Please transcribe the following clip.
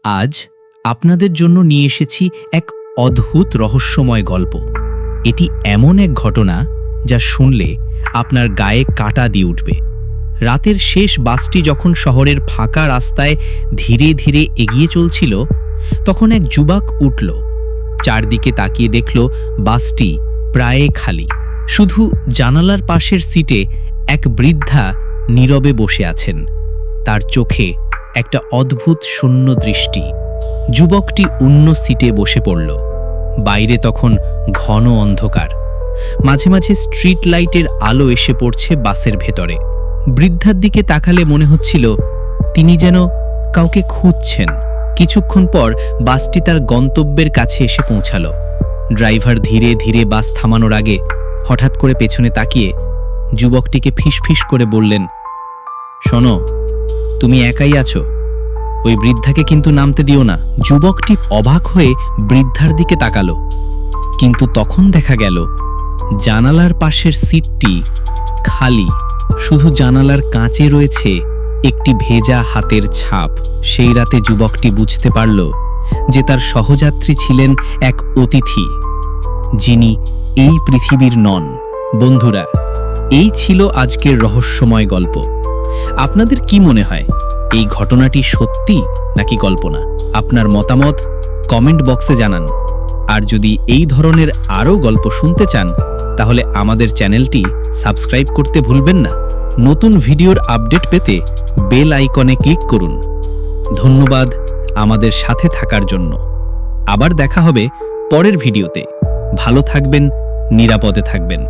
আজ আপনাদের জন্য নিয়ে এসেছি এক অদ্ভুত রহস্যময় গল্প। এটি এমন এক ঘটনা যা শুনলে আপনার গায়ে কাঁটা দিয়ে উঠবে। রাতের শেষ বাসটি যখন শহরের ফাঁকা রাস্তায় ধীরে ধীরে এগিয়ে চলছিল, তখন এক যুবক উঠল। চারদিকে তাকিয়ে দেখল বাসটি প্রায় খালি। শুধু জানালার পাশের সিটে এক বৃদ্ধা নীরবে বসে আছেন। তার চোখে একটা অদ্ভুত শূন্য দৃষ্টি। যুবকটি অন্য সিটে বসে পড়ল। বাইরে তখন ঘন অন্ধকার। মাঝে মাঝে স্ট্রিট লাইটের আলো এসে পড়ছে বাসের ভেতরে। বৃদ্ধার দিকে তাকালে মনে হচ্ছিল তিনি যেন কাউকে খুঁজছেন। কিছুক্ষণ পর বাসটি তার গন্তব্যের কাছে এসে পৌঁছালো। ড্রাইভার ধীরে ধীরে বাস থামানোর আগে হঠাৎ করে পেছনে তাকিয়ে যুবকটিকে ফিসফিস করে বললেন, শোনো, তুমি একাই আছো, ওই বৃদ্ধাকে কিন্তু নামতে দিও না। যুবকটি অবাক হয়ে বৃদ্ধার দিকে তাকালো, কিন্তু তখন দেখা গেল জানালার পাশের সিটটি খালি। শুধু জানালার কাঁচে রয়েছে একটি ভেজা হাতের ছাপ। সেই রাতে যুবকটি বুঝতে পারল যে তার সহযাত্রী ছিলেন এক অতিথি, যিনি এই পৃথিবীর নন। বন্ধুরা, এই ছিল আজকের রহস্যময় গল্প। আপনাদের কি মনে হয়, এই ঘটনাটি সত্যি নাকি কল্পনা? আপনার মতামত কমেন্ট বক্সে জানান। আর যদি এই ধরনের আরও গল্প শুনতে চান, তাহলে আমাদের চ্যানেলটি সাবস্ক্রাইব করতে ভুলবেন না। নতুন ভিডিওর আপডেট পেতে বেল আইকনে ক্লিক করুন। ধন্যবাদ আমাদের সাথে থাকার জন্য। আবার দেখা হবে পরের ভিডিওতে। ভালো থাকবেন, নিরাপদে থাকবেন।